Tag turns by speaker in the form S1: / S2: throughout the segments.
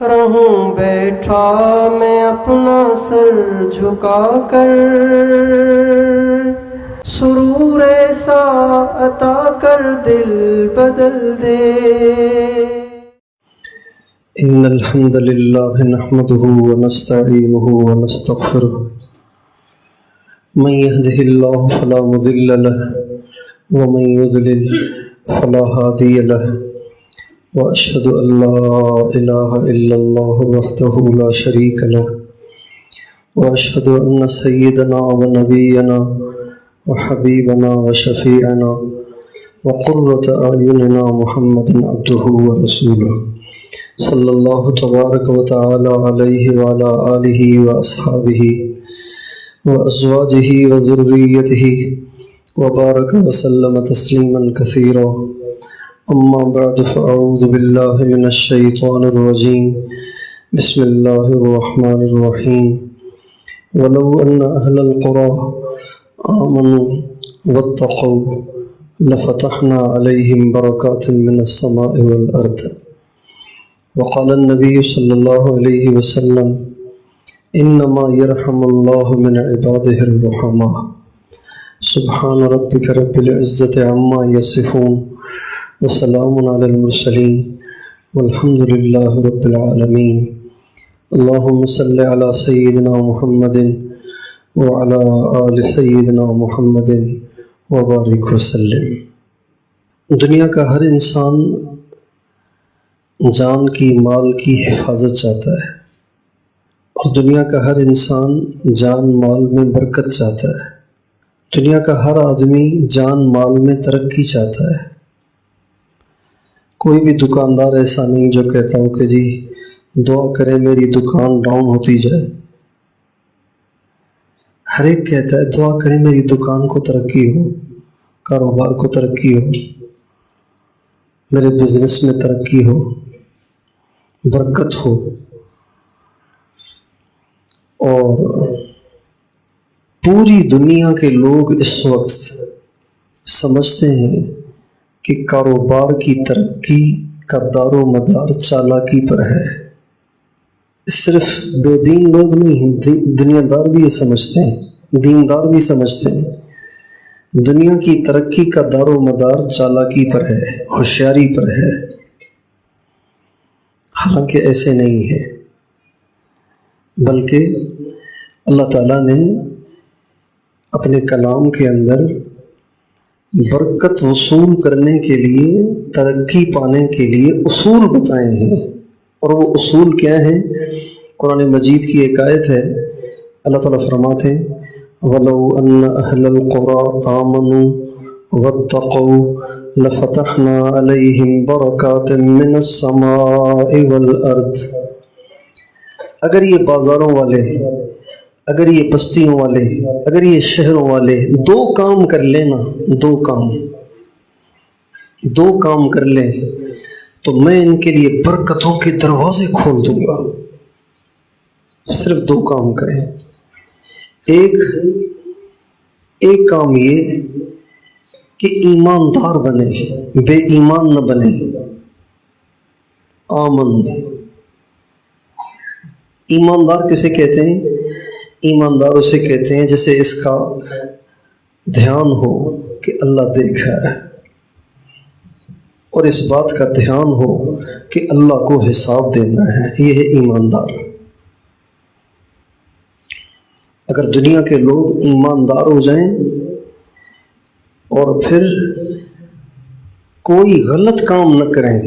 S1: رہوں بیٹھا میں اپنا سر جھکا کر، سرور ایسا عطا کر دل بدل دے۔
S2: ان الحمد للہ نحمده ونستعینه ونستغفره، من يهده الله فلا مضل له ومن يضلل فلا هادي له، واشهد ان لا اله الا الله وحده لا شريك له، واشهد ان سيدنا ونبينا وحبيبنا وشفيعنا وقرة اعيننا محمد عبده ورسوله صلی اللہ تبارک و تعالی علیہ وعلی آلہ واصحابہ وازواجہ وذریتہ وبارک وسلم تسلیما کثیرا، اما بعد فاعوذ باللہ من الشیطان الرجیم، بسم اللہ الرحمن الرحیم۔ ولو ان اہل القری آمنوا واتقوا لفتحنا علیہم برکات من السماء والارض۔ وقال النبی صلی اللہ علیہ وسلم انما یرحم اللہ من عبادہ الرحماء۔ سبحان ربک رب العزت عما یصفون وسلام علی المرسلین والحمد للہ رب العالمین۔ اللہم صل علی سیدنا محمد وعلی آل سیدنا محمد وبارک وسلم۔ دنیا کا ہر انسان جان کی مال کی حفاظت چاہتا ہے، اور دنیا کا ہر انسان جان مال میں برکت چاہتا ہے۔ دنیا کا ہر آدمی جان مال میں ترقی چاہتا ہے۔ کوئی بھی دکاندار ایسا نہیں جو کہتا ہو کہ جی دعا کریں میری دکان ڈاؤن ہوتی جائے۔ ہر ایک کہتا ہے دعا کریں میری دکان کو ترقی ہو، کاروبار کو ترقی ہو، میرے بزنس میں ترقی ہو، برکت ہو۔ اور پوری دنیا کے لوگ اس وقت سمجھتے ہیں کہ کاروبار کی ترقی کا دار و مدار چالاکی پر ہے۔ صرف بے دین لوگ نہیں، دنیا دار بھی یہ سمجھتے ہیں، دیندار بھی سمجھتے ہیں دنیا کی ترقی کا دار و مدار چالاکی پر ہے، ہوشیاری پر ہے۔ حالانکہ ایسے نہیں ہے، بلکہ اللہ تعالیٰ نے اپنے کلام کے اندر برکت وصول کرنے کے لیے، ترقی پانے کے لیے اصول بتائے ہیں۔ اور وہ اصول کیا ہیں؟ قرآن مجید کی ایک آیت ہے، اللہ تعالیٰ فرماتے ہیں وَلَوْ أَنَّ أَهْلَ الْقُرَىٰ آمَنُوا وَاتَّقَوْا لَفَتَحْنَا عَلَيْهِمْ بَرَكَاتٍ مِّنَ السَّمَاءِ وَالْأَرْضِ۔ اگر یہ بازاروں والے، اگر یہ بستیوں والے، اگر یہ شہروں والے دو کام کر لیں نا، دو کام کر لیں تو میں ان کے لیے برکتوں کے دروازے کھول دوں گا۔ صرف دو کام کریں۔ ایک کام یہ کہ ایماندار بنے، بے ایمان نہ بنے۔ آمن، ایماندار کسے کہتے ہیں؟ ایماندار اسے کہتے ہیں جسے اس کا دھیان ہو کہ اللہ دیکھ رہا ہے، اور اس بات کا دھیان ہو کہ اللہ کو حساب دینا ہے۔ یہ ہے ایماندار۔ اگر دنیا کے لوگ ایماندار ہو جائیں اور پھر کوئی غلط کام نہ کریں،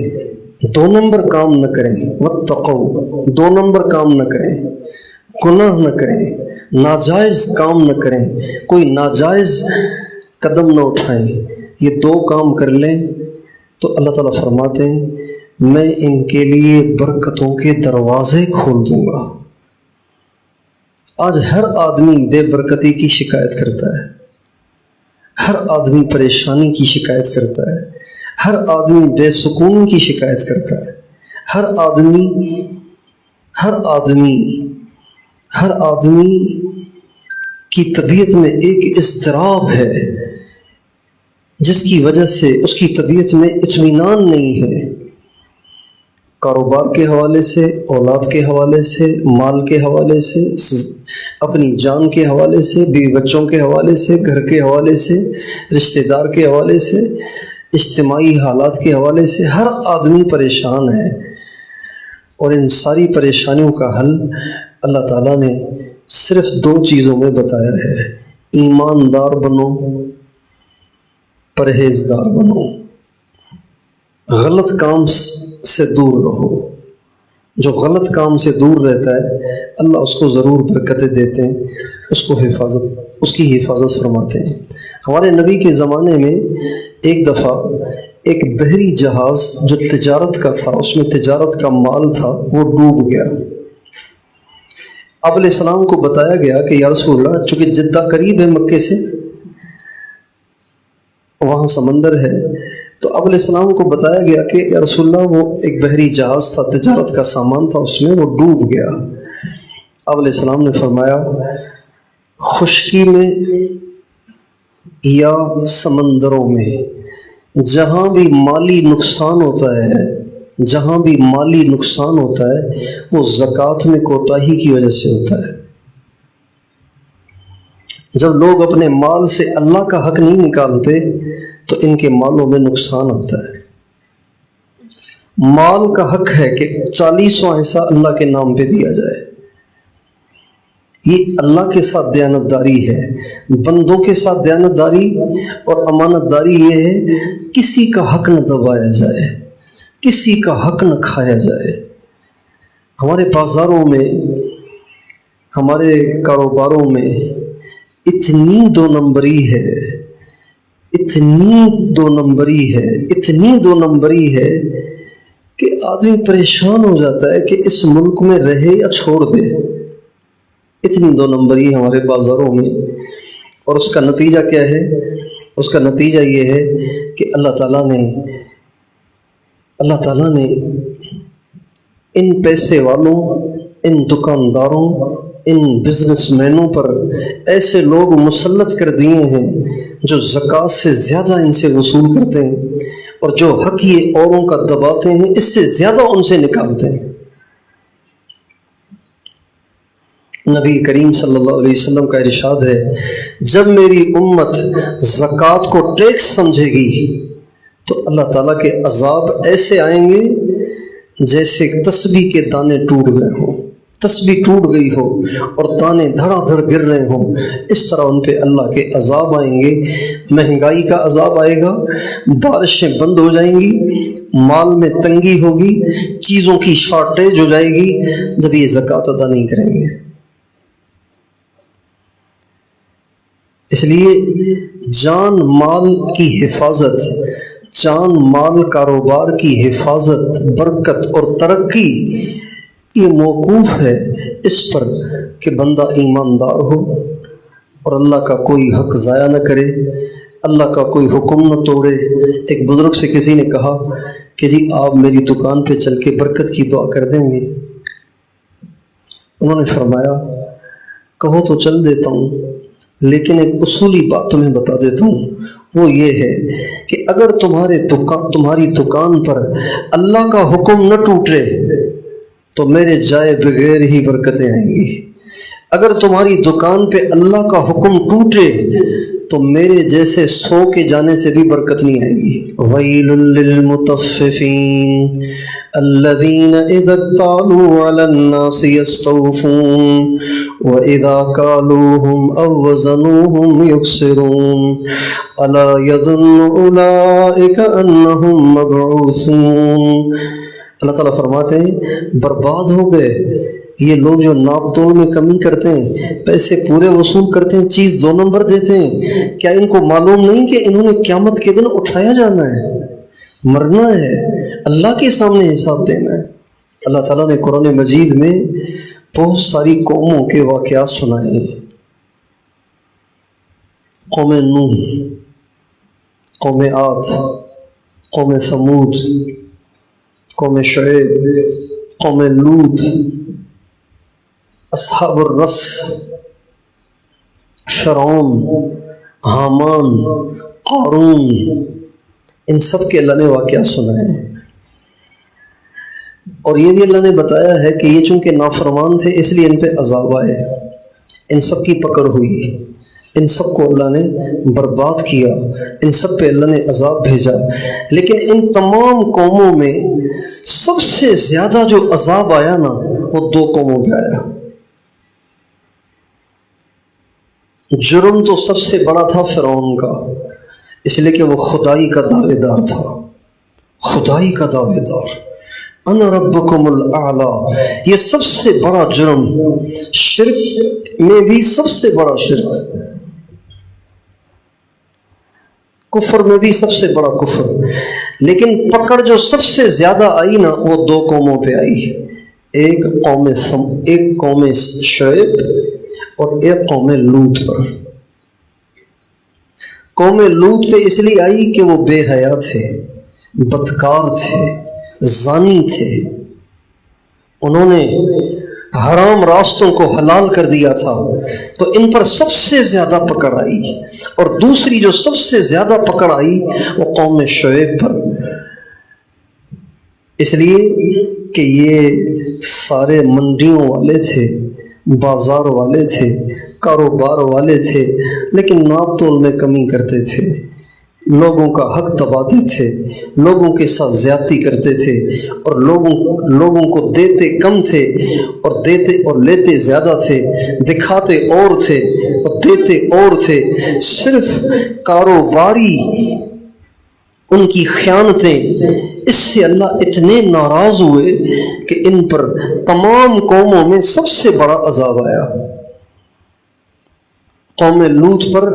S2: دو نمبر کام نہ کریں، واتقوا، دو نمبر کام نہ کریں، گناہ نہ کریں، ناجائز کام نہ کریں، کوئی ناجائز قدم نہ اٹھائیں، یہ دو کام کر لیں تو اللہ تعالیٰ فرماتے ہیں میں ان کے لیے برکتوں کے دروازے کھول دوں گا۔ آج ہر آدمی بے برکتی کی شکایت کرتا ہے، ہر آدمی پریشانی کی شکایت کرتا ہے، ہر آدمی بے سکون کی شکایت کرتا ہے، ہر آدمی کی طبیعت میں ایک اضطراب ہے جس کی وجہ سے اس کی طبیعت میں اطمینان نہیں ہے۔ کاروبار کے حوالے سے، اولاد کے حوالے سے، مال کے حوالے سے، اپنی جان کے حوالے سے، بیوی بچوں کے حوالے سے، گھر کے حوالے سے، رشتہ دار کے حوالے سے، اجتماعی حالات کے حوالے سے ہر آدمی پریشان ہے، اور ان ساری پریشانیوں کا حل اللہ تعالیٰ نے صرف 2 چیزوں میں بتایا ہے: ایماندار بنو، پرہیزگار بنو، غلط کام سے دور رہو۔ جو غلط کام سے دور رہتا ہے اللہ اس کو ضرور برکتیں دیتے ہیں، اس کی حفاظت فرماتے ہیں۔ ہمارے نبی کے زمانے میں ایک دفعہ ایک بحری جہاز جو تجارت کا تھا، اس میں تجارت کا مال تھا، وہ ڈوب گیا۔ آپ علیہ السلام کو بتایا گیا کہ یا رسول اللہ، چونکہ جدہ قریب ہے مکے سے، وہاں سمندر ہے، تو آپ علیہ السلام کو بتایا گیا کہ یا رسول اللہ وہ ایک بحری جہاز تھا، تجارت کا سامان تھا، اس میں وہ ڈوب گیا۔ آپ علیہ السلام نے فرمایا خشکی میں یا سمندروں میں جہاں بھی مالی نقصان ہوتا ہے، جہاں بھی مالی نقصان ہوتا ہے وہ زکوٰۃ میں کوتاہی کی وجہ سے ہوتا ہے۔ جب لوگ اپنے مال سے اللہ کا حق نہیں نکالتے تو ان کے مالوں میں نقصان آتا ہے۔ مال کا حق ہے کہ 40واں حصہ اللہ کے نام پہ دیا جائے، یہ اللہ کے ساتھ دیانتداری ہے۔ بندوں کے ساتھ دیانتداری اور امانت داری یہ ہے کسی کا حق نہ دبایا جائے، کسی کا حق نہ کھایا جائے۔ ہمارے بازاروں میں، ہمارے کاروباروں میں اتنی 2 نمبری ہے، اتنی 2 نمبری ہے کہ آدمی پریشان ہو جاتا ہے کہ اس ملک میں رہے یا چھوڑ دے۔ اتنی 2 نمبری ہمارے بازاروں میں، اور اس کا نتیجہ کیا ہے؟ اس کا نتیجہ یہ ہے کہ اللہ تعالیٰ نے ان پیسے والوں، ان دکانداروں، ان بزنس مینوں پر ایسے لوگ مسلط کر دیے ہیں جو زکوٰۃ سے زیادہ ان سے وصول کرتے ہیں، اور جو حق یہ اوروں کا دباتے ہیں اس سے زیادہ ان سے نکالتے ہیں۔ نبی کریم صلی اللہ علیہ وسلم کا ارشاد ہے جب میری امت زکوٰۃ کو ٹیکس سمجھے گی تو اللہ تعالیٰ کے عذاب ایسے آئیں گے جیسے تسبیح کے دانے ٹوٹ گئے ہوں، تسبیح ٹوٹ گئی ہو اور دانے دھڑا دھڑ گر رہے ہوں، اس طرح ان پہ اللہ کے عذاب آئیں گے۔ مہنگائی کا عذاب آئے گا، بارشیں بند ہو جائیں گی، مال میں تنگی ہوگی، چیزوں کی شارٹیج ہو جائے گی جب یہ زکوٰۃ ادا نہیں کریں گے۔ اس لیے جان مال کی حفاظت، جان مال کاروبار کی حفاظت، برکت اور ترقی یہ موقوف ہے اس پر کہ بندہ ایماندار ہو اور اللہ کا کوئی حق ضائع نہ کرے، اللہ کا کوئی حکم نہ توڑے۔ ایک بزرگ سے کسی نے کہا کہ جی آپ میری دکان پہ چل کے برکت کی دعا کر دیں گے؟ انہوں نے فرمایا کہو تو چل دیتا ہوں، لیکن ایک اصولی بات تمہیں بتا دیتا ہوں، وہ یہ ہے کہ اگر تمہاری دکان پر اللہ کا حکم نہ ٹوٹے تو میرے جائے بغیر ہی برکتیں آئیں گی، اگر تمہاری دکان پہ اللہ کا حکم ٹوٹے تو میرے جیسے سو کے جانے سے بھی برکت نہیں آئے گی۔ وَيْلٌ لِّلْمُطَفِّفِينَ الَّذِينَ إِذَا اكْتَالُوا عَلَى النَّاسِ يَسْتَوْفُونَ وَإِذَا كَالُوهُمْ أَو وَّزَنُوهُمْ يُخْسِرُونَ أَلَا يَظُنُّ أُولَٰئِكَ أَنَّهُم مَّبْعُوثُونَ۔ اللہ تعالیٰ فرماتے ہیں برباد ہو گئے یہ لوگ جو ناپ تول میں کمی کرتے ہیں، پیسے پورے وصول کرتے ہیں، چیز 2 نمبر دیتے ہیں۔ کیا ان کو معلوم نہیں کہ انہوں نے قیامت کے دن اٹھایا جانا ہے، مرنا ہے، اللہ کے سامنے حساب دینا ہے؟ اللہ تعالیٰ نے قرآن مجید میں بہت ساری قوموں کے واقعات سنائے ہیں۔ قوم نوح، قوم عاد، قوم ثمود، قوم شعیب، قوم لوط، اصحاب الرس، فرعون، حامان، قارون، ان سب کے اللہ نے واقعات سنائے ہیں۔ اور یہ بھی اللہ نے بتایا ہے کہ یہ چونکہ نافرمان تھے اس لیے ان پہ عذاب آئے، ان سب کی پکڑ ہوئی، ان سب کو اللہ نے برباد کیا، ان سب پہ اللہ نے عذاب بھیجا۔ لیکن ان تمام قوموں میں سب سے زیادہ جو عذاب آیا نا وہ 2 قوموں پہ آیا۔ جرم تو سب سے بڑا تھا فرعون کا، اس لیے کہ وہ خدائی کا دعوے دار تھا، خدائی کا دعوے دار، انا ربکم الاعلی، یہ سب سے بڑا جرم، شرک میں بھی سب سے بڑا شرک، کفر میں بھی سب سے بڑا کفر۔ لیکن پکڑ جو سب سے زیادہ آئی نا وہ 2 قوموں پہ آئی، ایک قوم شعیب اور ایک قوم لوط پر۔ قوم لوط پہ اس لیے آئی کہ وہ بے حیا تھے، بدکار تھے، زانی تھے، انہوں نے حرام راستوں کو حلال کر دیا تھا، تو ان پر سب سے زیادہ پکڑ آئی۔ اور دوسری جو سب سے زیادہ پکڑ آئی وہ قوم شعیب پر، اس لیے کہ یہ سارے منڈیوں والے تھے، بازار والے تھے، کاروبار والے تھے، لیکن ناپ تول میں کمی کرتے تھے، لوگوں کا حق دباتے تھے، لوگوں کے ساتھ زیادتی کرتے تھے، اور لوگوں کو دیتے کم تھے اور دیتے اور لیتے زیادہ تھے، دکھاتے اور تھے اور دیتے اور تھے۔ صرف کاروباری ان کی خیانتیں، اس سے اللہ اتنے ناراض ہوئے کہ ان پر تمام قوموں میں سب سے بڑا عذاب آیا۔ قوم لوط پر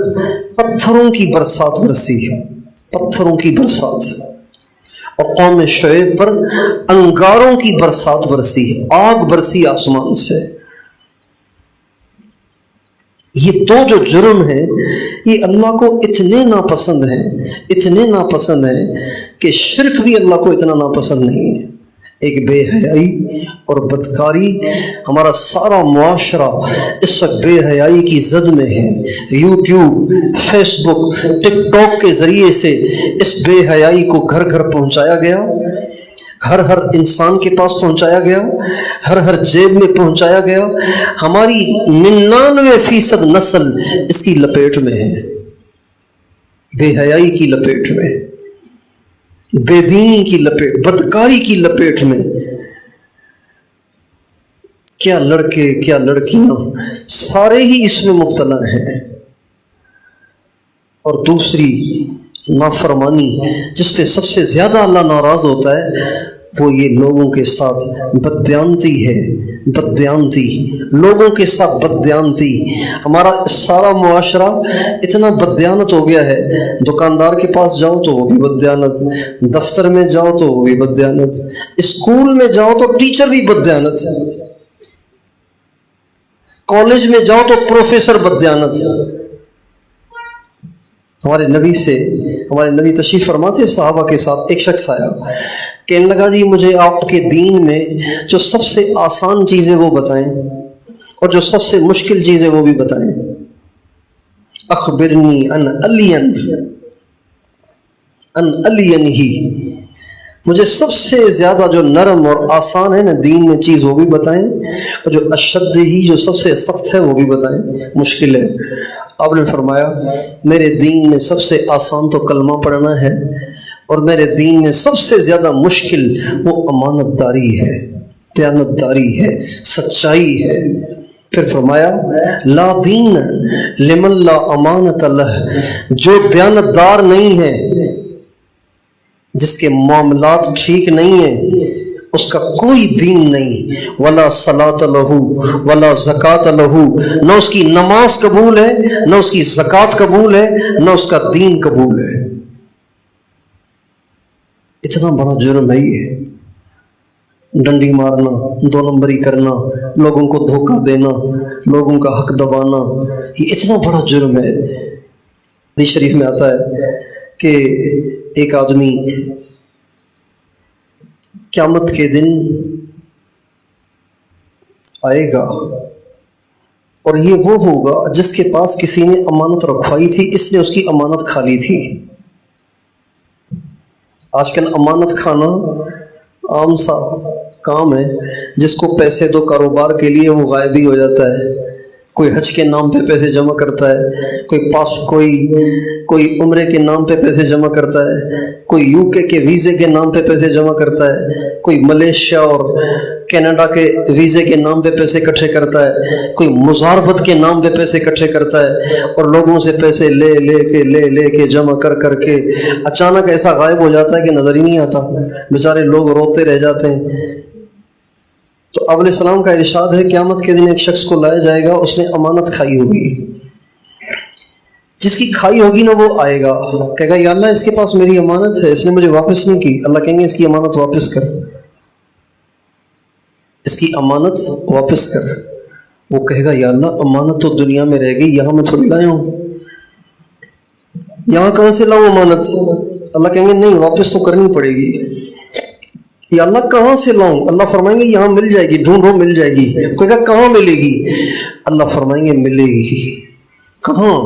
S2: پتھروں کی برسات برسی، پتھروں کی برسات، اور قوم شعیب پر انگاروں کی برسات برسی، آگ برسی آسمان سے۔ یہ 2 جو جرم ہیں یہ اللہ کو اتنے ناپسند ہیں، اتنے ناپسند ہیں کہ شرک بھی اللہ کو اتنا ناپسند نہیں ہے۔ ایک بے حیائی اور بدکاری، ہمارا سارا معاشرہ اس وقت بے حیائی کی زد میں ہے۔ یوٹیوب، فیس بک، ٹک ٹاک کے ذریعے سے اس بے حیائی کو گھر گھر پہنچایا گیا، ہر انسان کے پاس پہنچایا گیا، ہر جیب میں پہنچایا گیا۔ ہماری 99% نسل اس کی لپیٹ میں ہے، بے حیائی کی لپیٹ میں، بے دینی کی لپیٹ، بدکاری کی لپیٹ میں۔ کیا لڑکے کیا لڑکیاں سارے ہی اس میں مبتلا ہیں۔ اور دوسری نافرمانی جس پہ سب سے زیادہ اللہ ناراض ہوتا ہے وہ یہ لوگوں کے ساتھ بددیانتی ہے، بددیانتی، لوگوں کے ساتھ بددیانتی۔ ہمارا سارا معاشرہ اتنا بددیانت ہو گیا ہے، دکاندار کے پاس جاؤ تو وہ بھی بددیانت، دفتر میں جاؤ تو وہ بھی بددیانت، اسکول میں جاؤ تو ٹیچر بھی بددیانت، کالج میں جاؤ تو پروفیسر بددیانت۔ ہمارے نبی تشریف فرما تھے، صحابہ کے ساتھ ایک شخص آیا، کہنے لگا جی مجھے آپ کے دین میں جو سب سے آسان چیزیں وہ بتائیں اور جو سب سے مشکل چیزیں وہ بھی بتائیں۔ اخبرنی ان الین ہی، مجھے سب سے زیادہ جو نرم اور آسان ہے نا دین میں چیز وہ بھی بتائیں، اور جو اشد ہی، جو سب سے سخت ہے وہ بھی بتائیں، مشکل ہے۔ آپ نے فرمایا میرے دین میں سب سے آسان تو کلمہ پڑھنا ہے، اور میرے دین میں سب سے زیادہ مشکل وہ امانت داری ہے، دیانت داری ہے، سچائی ہے۔ پھر فرمایا لا دین لمن لا امانت لہ، جو دیانت دار نہیں ہے، جس کے معاملات ٹھیک نہیں ہیں، اس کا کوئی دین نہیں۔ ولا صلاۃ لہ ولا زکوٰۃ لہ، نہ اس کی نماز قبول ہے، نہ اس کی زکوٰۃ قبول ہے، نہ اس کا دین قبول ہے۔ اتنا بڑا جرم ہے یہ، ڈنڈی مارنا، 2 نمبری کرنا، لوگوں کو دھوکہ دینا، لوگوں کا حق دبانا، یہ اتنا بڑا جرم ہے۔ حدیث شریف میں آتا ہے کہ ایک آدمی قیامت کے دن آئے گا اور یہ وہ ہوگا جس کے پاس کسی نے امانت رکھوائی تھی، اس نے اس کی امانت کھا لی تھی۔ آج کل امانت کھانا عام سا کام ہے، جس کو پیسے دو کاروبار کے لیے وہ غائب ہی ہو جاتا ہے، کوئی حج کے نام پہ پیسے جمع کرتا ہے، کوئی عمرے کے نام پہ پیسے جمع کرتا ہے، کوئی یو کے ویزے کے نام پہ پیسے جمع کرتا ہے، کوئی ملیشیا اور کینیڈا کے ویزے کے نام پہ پیسے اکٹھے کرتا ہے، کوئی مزاربت کے نام پہ پیسے اکٹھے کرتا ہے، اور لوگوں سے پیسے لے کے جمع کر کے اچانک ایسا غائب ہو جاتا ہے کہ نظر ہی نہیں آتا، بیچارے لوگ روتے رہ جاتے ہیں۔ تو آپ علیہ السلام کا ارشاد ہے قیامت کے دن ایک شخص کو لایا جائے گا، اس نے امانت کھائی ہوگی، جس کی کھائی ہوگی نا وہ آئے گا، کہے گا یا اللہ اس کے پاس میری امانت ہے، اس نے مجھے واپس نہیں کی۔ اللہ کہیں گے اس کی امانت واپس کر، اس کی امانت واپس کر۔ وہ کہے گا یا اللہ امانت تو دنیا میں رہ گئی، یہاں میں تھوڑی لایا ہوں، یہاں کہاں سے لاؤں امانت؟ اللہ کہیں گے نہیں، واپس تو کرنی پڑے گی۔ یا اللہ کہاں سے لاؤں؟ اللہ فرمائیں گے یہاں مل جائے گی، ڈھونڈو مل جائے گی۔ کوئی کہا کہاں ملے گی؟ اللہ فرمائیں گے ملے گی۔ کہاں؟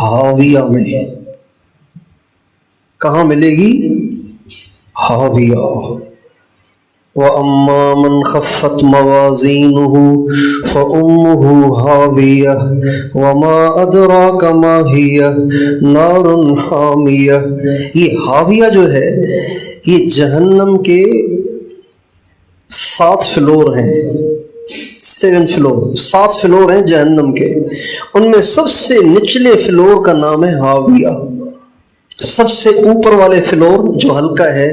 S2: ہاویہ میں۔ کہاں ملے گی؟ ہاویہ۔ وَأَمَّا مَنْ خَفَّتْ مَوَازِينُهُ فَأُمُّهُ هَاوِيَةٌ وَمَا أَدْرَاكَ مَا هِيَ نَارٌ حَامِيَةٌ۔ یہ ہاویہ جو ہے یہ جہنم کے 7 فلور ہیں، 7 فلور، 7 فلور ہیں جہنم کے۔ ان میں سب سے نچلے فلور کا نام ہے ہاویہ۔ سب سے اوپر والے فلور جو ہلکا ہے،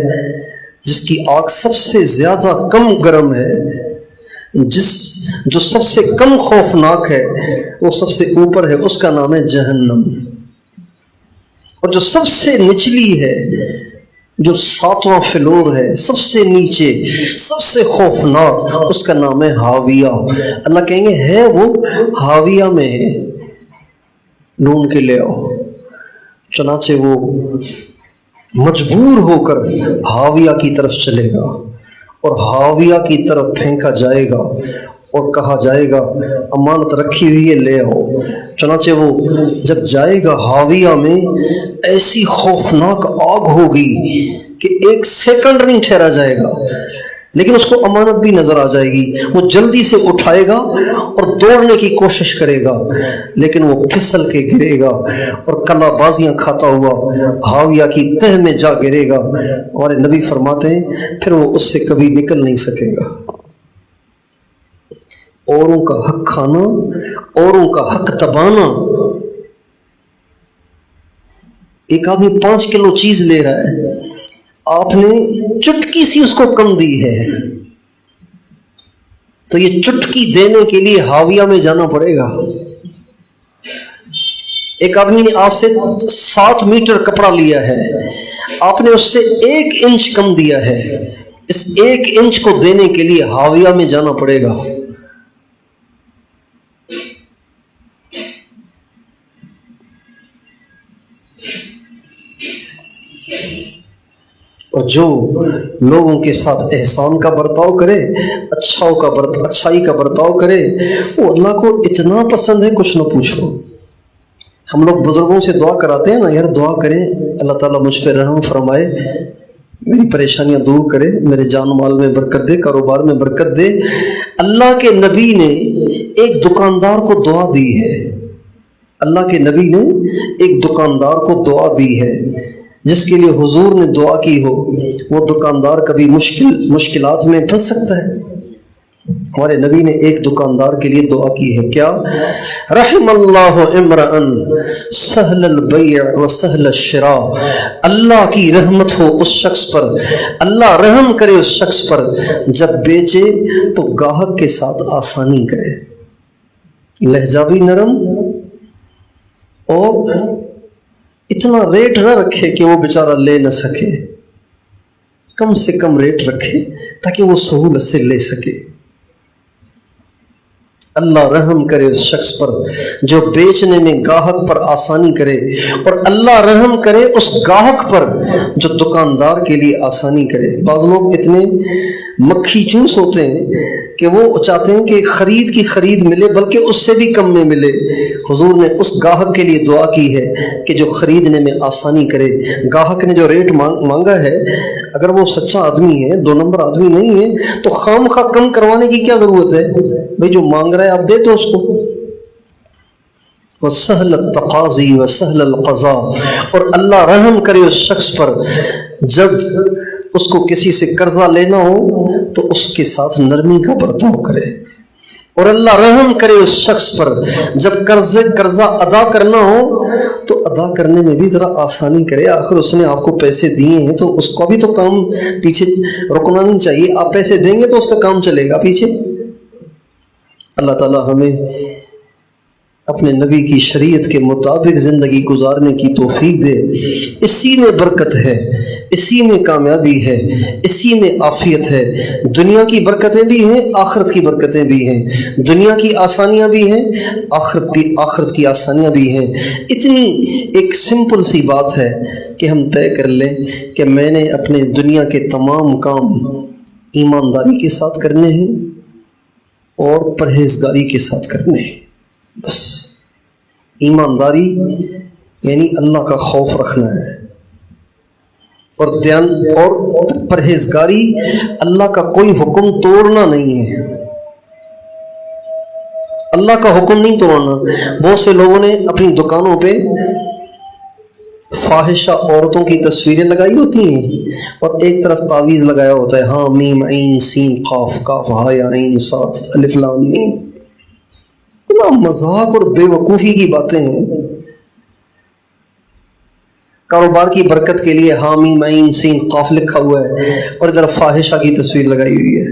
S2: جس کی آگ سب سے زیادہ کم گرم ہے، جو سب سے کم خوفناک ہے، وہ سب سے اوپر ہے، اس کا نام ہے جہنم۔ اور جو سب سے نچلی ہے، جو 7واں فلور ہے، سب سے نیچے، سب سے خوفناک، اس کا نام ہے ہاویہ۔ اللہ کہیں گے ہے وہ ہاویہ میں ہے، ڈھونڈ کے لے آؤ۔ چنانچہ وہ مجبور ہو کر ہاویہ کی طرف چلے گا، اور ہاویہ کی طرف پھینکا جائے گا، اور کہا جائے گا امانت رکھی ہوئی ہے لے آؤ۔ چنانچہ وہ جب جائے گا ہاویہ میں، ایسی خوفناک آگ ہوگی کہ 1 سیکنڈ نہیں ٹھہرا جائے گا، لیکن اس کو امانت بھی نظر آ جائے گی۔ وہ جلدی سے اٹھائے گا اور دوڑنے کی کوشش کرے گا، لیکن وہ پھسل کے گرے گا اور کلا بازیاں کھاتا ہوا ہاویہ کی تہ میں جا گرے گا۔ ہمارے نبی فرماتے ہیں پھر وہ اس سے کبھی نکل نہیں سکے گا۔ اوروں کا حق کھانا، اوروں کا حق دبانا۔ ایک آدمی 5 کلو چیز لے رہا ہے، آپ نے چٹکی سی اس کو کم دی ہے، تو یہ چٹکی دینے کے لیے ہاویہ میں جانا پڑے گا۔ ایک آدمی نے آپ سے 7 میٹر کپڑا لیا ہے، آپ نے اس سے 1 انچ کم دیا ہے، اس 1 انچ کو دینے کے لیے ہاویہ میں جانا پڑے گا۔ اور جو لوگوں کے ساتھ احسان کا برتاؤ کرے، اچھائی کا برتاؤ کرے، وہ اللہ کو اتنا پسند ہے کچھ نہ پوچھو۔ ہم لوگ بزرگوں سے دعا کراتے ہیں نا، یار دعا کریں اللہ تعالیٰ مجھ پہ رحم فرمائے، میری پریشانیاں دور کرے، میرے جان مال میں برکت دے، کاروبار میں برکت دے۔ اللہ کے نبی نے ایک دکاندار کو دعا دی ہے، اللہ کے نبی نے ایک دکاندار کو دعا دی ہے، جس کے لیے حضور نے دعا کی ہو وہ دکاندار کبھی مشکلات میں پھنس سکتا ہے۔ ہمارے نبی نے ایک دکاندار کے لیے دعا کی ہے، کیا؟ رحم اللہ امرأن سہل البیع و سہل الشراء۔ اللہ کی رحمت ہو اس شخص پر، اللہ رحم کرے اس شخص پر جب بیچے تو گاہک کے ساتھ آسانی کرے، لہجہ بھی نرم، اور اتنا ریٹ نہ رکھے کہ وہ بیچارہ لے نہ سکے، کم سے کم ریٹ رکھے تاکہ وہ سہولت سے لے سکے۔ اللہ رحم کرے اس شخص پر جو بیچنے میں گاہک پر آسانی کرے، اور اللہ رحم کرے اس گاہک پر جو دکاندار کے لیے آسانی کرے۔ بعض لوگ اتنے مکھی چوس ہوتے ہیں کہ وہ چاہتے ہیں کہ خرید کی خرید ملے بلکہ اس سے بھی کم میں ملے۔ حضور نے اس گاہک کے لیے دعا کی ہے کہ جو خریدنے میں آسانی کرے۔ گاہک نے جو ریٹ مانگا ہے، اگر وہ سچا آدمی ہے، 2 نمبر آدمی نہیں ہے، تو خام خواہ کم کروانے کی کیا ضرورت ہے؟ بھئی جو مانگ رہا ہے آپ دے تو اس کو۔ وَسَهْلَ التَّقَاضِي وَسَهْلَ الْقَضَاء، اور اللہ رحم کرے اس شخص پر جب اس کو کسی سے قرضہ لینا ہو تو اس کے ساتھ نرمی کا برتاؤ کرے، اور اللہ رحم کرے اس شخص پر جب قرضہ ادا کرنا ہو تو ادا کرنے میں بھی ذرا آسانی کرے۔ آخر اس نے آپ کو پیسے دیے ہیں تو اس کو بھی تو کام پیچھے رکنا نہیں چاہیے۔ آپ پیسے دیں گے تو اس کا کام چلے گا پیچھے۔ اللہ تعالی ہمیں اپنے نبی کی شریعت کے مطابق زندگی گزارنے کی توفیق دے۔ اسی میں برکت ہے، اسی میں کامیابی ہے، اسی میں عافیت ہے۔ دنیا کی برکتیں بھی ہیں، آخرت کی برکتیں بھی ہیں، دنیا کی آسانیاں بھی ہیں، آخرت کی آسانیاں بھی ہیں۔ اتنی ایک سمپل سی بات ہے کہ ہم طے کر لیں کہ میں نے اپنے دنیا کے تمام کام ایمانداری کے ساتھ کرنے ہیں اور پرہیزگاری کے ساتھ کرنے ہیں۔ بس ایمانداری یعنی اللہ کا خوف رکھنا ہے، اور پرہیزگاری اللہ کا کوئی حکم توڑنا نہیں ہے، اللہ کا حکم نہیں توڑنا۔ بہت سے لوگوں نے اپنی دکانوں پہ فاحشہ عورتوں کی تصویریں لگائی ہوتی ہیں اور ایک طرف تعویذ لگایا ہوتا ہے، ہاں میم عین سین قاف کاف ہا یا عین صاد الف لام میم۔ اتنا مذاق اور بے وقوفی کی باتیں ہیں۔ کاروبار کی برکت کے لیے حامیم عین سین قاف لکھا ہوا ہے اور ادھر فاحشہ کی تصویر لگائی ہوئی ہے۔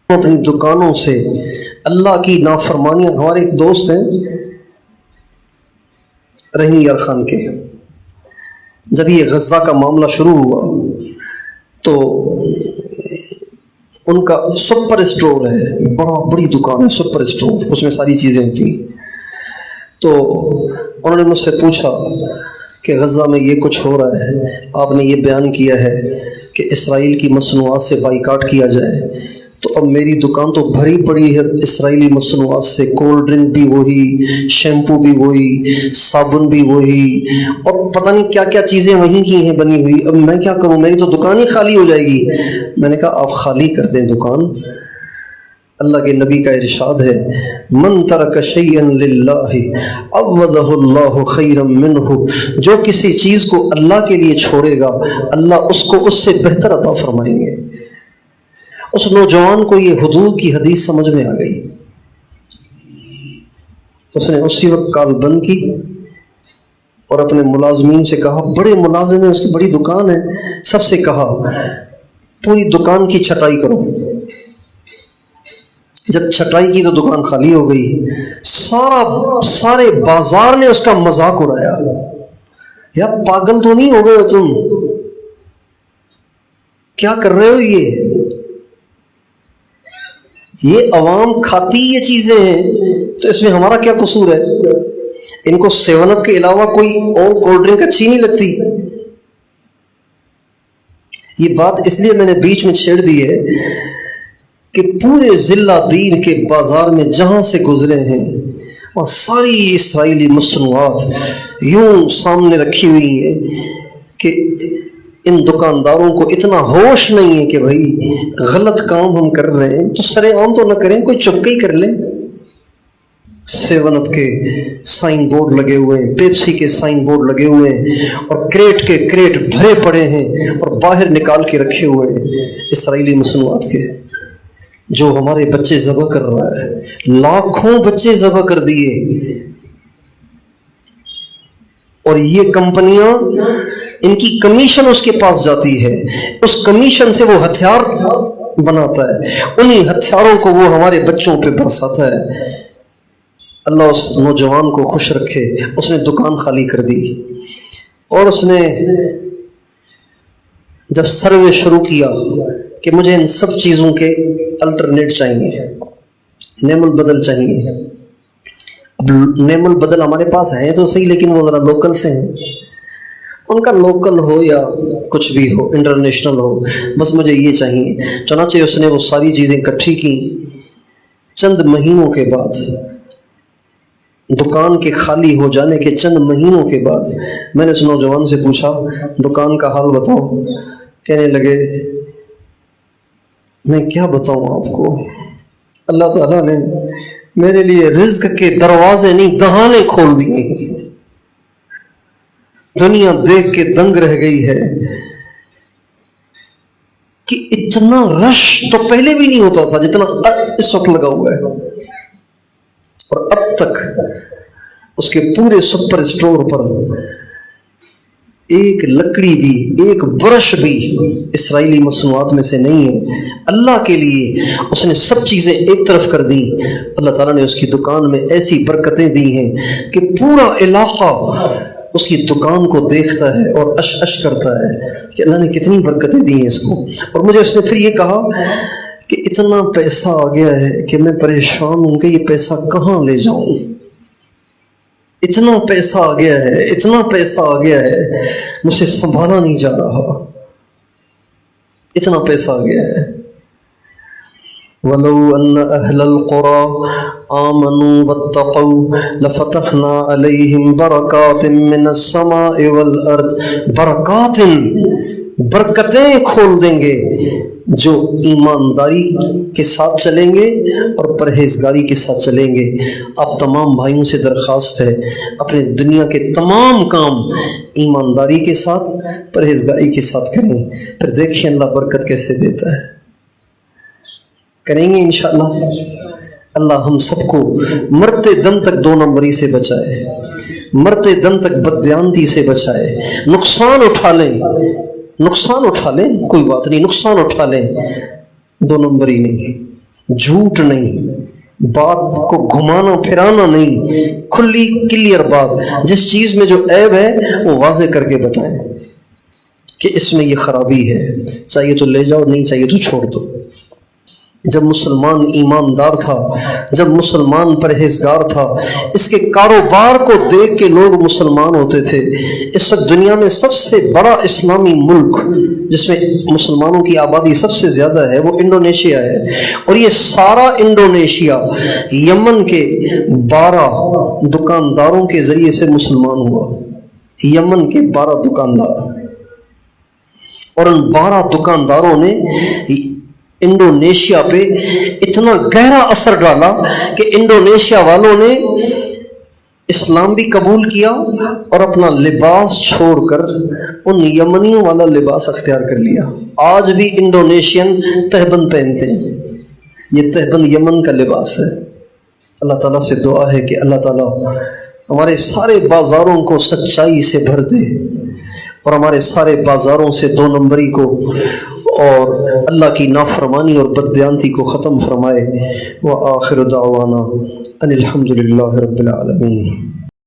S2: اپنی دکانوں سے اللہ کی نافرمانیاں۔ ہمارے ایک دوست ہیں رحیم یار خان کے، جب یہ غزہ کا معاملہ شروع ہوا تو ان کا سپر اسٹور ہے، بڑی دکان ہے سپر اسٹور، اس میں ساری چیزیں ہوتی ہیں۔ تو انہوں نے مجھ سے پوچھا کہ غزہ میں یہ کچھ ہو رہا ہے، آپ نے یہ بیان کیا ہے کہ اسرائیل کی مصنوعات سے بائیکاٹ کیا جائے، تو اب میری دکان تو بھری پڑی ہے اسرائیلی مصنوعات سے، کولڈ ڈرنک بھی وہی، شیمپو بھی وہی، صابن بھی وہی، اور پتہ نہیں کیا کیا چیزیں وہیں کی ہیں بنی ہوئی۔ اب میں کیا کروں، میری تو دکان ہی خالی ہو جائے گی۔ میں نے کہا آپ خالی کر دیں دکان۔ اللہ کے نبی کا ارشاد ہے، من ترک شیئا للہ عوضہ اللہ خیرا منہ، جو کسی چیز کو اللہ کے لیے چھوڑے گا اللہ اس کو اس سے بہتر عطا فرمائیں گے۔ اس نوجوان کو یہ حضور کی حدیث سمجھ میں آ گئی، اس نے اسی وقت کال بند کی اور اپنے ملازمین سے کہا، بڑے ملازم ہیں، اس کی بڑی دکان ہے، سب سے کہا پوری دکان کی چھٹائی کرو۔ جب چھٹائی کی تو دکان خالی ہو گئی، سارے بازار نے اس کا مذاق اڑایا، یار پاگل تو نہیں ہو گئے ہو تم، کیا کر رہے ہو؟ یہ عوام کھاتی یہ چیزیں ہیں تو اس میں ہمارا کیا قصور ہے؟ ان کو 7 اپ کے علاوہ کوئی اور کولڈ ڈرنک اچھی نہیں لگتی۔ یہ بات اس لیے میں نے بیچ میں چھیڑ دی ہے کہ پورے ضلع دین کے بازار میں جہاں سے گزرے ہیں اور ساری اسرائیلی مصنوعات یوں سامنے رکھی ہوئی ہیں کہ ان دکانداروں کو اتنا ہوش نہیں ہے کہ بھائی غلط کام ہم کر رہے ہیں تو سرے عام تو نہ کریں، کوئی چپکے ہی کر لیں۔ 7 اپ کے سائن بورڈ لگے ہوئے ہیں، پیپسی کے سائن بورڈ لگے ہوئے ہیں، اور کریٹ کے کریٹ بھرے پڑے ہیں اور باہر نکال کے رکھے ہوئے ہیں اسرائیلی مصنوعات کے، جو ہمارے بچے ذبح کر رہا ہے۔ لاکھوں بچے ذبح کر دیے، اور یہ کمپنیاں ان کی کمیشن اس کے پاس جاتی ہے، اس کمیشن سے وہ ہتھیار بناتا ہے، انہی ہتھیاروں کو وہ ہمارے بچوں پہ برساتا ہے۔ اللہ اس نوجوان کو خوش رکھے، اس نے دکان خالی کر دی اور اس نے جب سروے شروع کیا کہ مجھے ان سب چیزوں کے الٹرنیٹ چاہیے، نعم البدل چاہیے۔ اب نعم البدل ہمارے پاس ہیں تو صحیح، لیکن وہ ذرا لوکل سے ہیں۔ ان کا لوکل ہو یا کچھ بھی ہو، انٹرنیشنل ہو، بس مجھے یہ چاہیے۔ چنانچہ اس نے وہ ساری چیزیں اکٹھی کی۔ چند مہینوں کے بعد، دکان کے خالی ہو جانے کے چند مہینوں کے بعد، میں نے اس نوجوان سے پوچھا دکان کا حال بتاؤ۔ کہنے لگے میں کیا بتاؤں آپ کو، اللہ تعالیٰ نے میرے لیے رزق کے دروازے نہیں دہانے کھول دیے ہیں۔ دنیا دیکھ کے دنگ رہ گئی ہے کہ اتنا رش تو پہلے بھی نہیں ہوتا تھا جتنا اس وقت لگا ہوا ہے، اور اب تک اس کے پورے سپر اسٹور پر ایک لکڑی بھی، ایک برش بھی اسرائیلی مصنوعات میں سے نہیں ہے۔ اللہ کے لیے اس نے سب چیزیں ایک طرف کر دیں۔ اللہ تعالیٰ نے اس کی دکان میں ایسی برکتیں دی ہیں کہ پورا علاقہ اس کی دکان کو دیکھتا ہے اور اش اش کرتا ہے کہ اللہ نے کتنی برکتیں دی ہیں اس کو۔ اور مجھے اس نے پھر یہ کہا کہ اتنا پیسہ آ گیا ہے کہ میں پریشان ہوں کہ یہ پیسہ کہاں لے جاؤں، اتنا پیسہ آ گیا ہے، اتنا پیسہ آ گیا ہے، مجھ سے سنبھالا نہیں جا رہا، اتنا پیسہ آ گیا ہے۔ وَلَوْ أَنَّ أَهْلَ الْقُرَىٰ آمَنُوا وَاتَّقَوْا لَفَتَحْنَا عَلَيْهِمْ بَرَكَاتٍ مِّنَ السَّمَاءِ وَالْأَرْضِ، برکتیں کھول دیں گے جو ایمانداری کے ساتھ چلیں گے اور پرہیزگاری کے ساتھ چلیں گے۔ آپ تمام بھائیوں سے درخواست ہے اپنے دنیا کے تمام کام ایمانداری کے ساتھ، پرہیزگاری کے ساتھ کریں، پھر دیکھیں اللہ برکت کیسے دیتا ہے۔ کریں گے انشاءاللہ۔ اللہ ہم سب کو مرتے دم تک 2 نمبری سے بچائے، مرتے دم تک بددیانتی سے بچائے۔ نقصان اٹھا لیں، نقصان اٹھا لیں، کوئی بات نہیں، نقصان اٹھا لیں، 2 نمبری نہیں، جھوٹ نہیں، بات کو گھمانا پھرانا نہیں، کھلی کلیئر بات، جس چیز میں جو عیب ہے وہ واضح کر کے بتائیں کہ اس میں یہ خرابی ہے، چاہیے تو لے جاؤ، نہیں چاہیے تو چھوڑ دو۔ جب مسلمان ایماندار تھا، جب مسلمان پرہیزگار تھا، اس کے کاروبار کو دیکھ کے لوگ مسلمان ہوتے تھے۔ اس وقت دنیا میں سب سے بڑا اسلامی ملک جس میں مسلمانوں کی آبادی سب سے زیادہ ہے وہ انڈونیشیا ہے، اور یہ سارا انڈونیشیا یمن کے 12 دکانداروں کے ذریعے سے مسلمان ہوا۔ یمن کے 12 دکاندار، اور ان 12 دکانداروں نے انڈونیشیا پہ اتنا گہرا اثر ڈالا کہ انڈونیشیا والوں نے اسلام بھی قبول کیا اور اپنا لباس چھوڑ کر ان یمنیوں والا لباس اختیار کر لیا۔ آج بھی انڈونیشین تہبند پہنتے ہیں، یہ تہبند یمن کا لباس ہے۔ اللہ تعالیٰ سے دعا ہے کہ اللہ تعالیٰ ہمارے سارے بازاروں کو سچائی سے بھر دے، اور ہمارے سارے بازاروں سے 2 نمبری کو اور اللہ کی نافرمانی اور بددیانتی کو ختم فرمائے۔ وآخر دعوانا ان الحمد للہ رب العالمین۔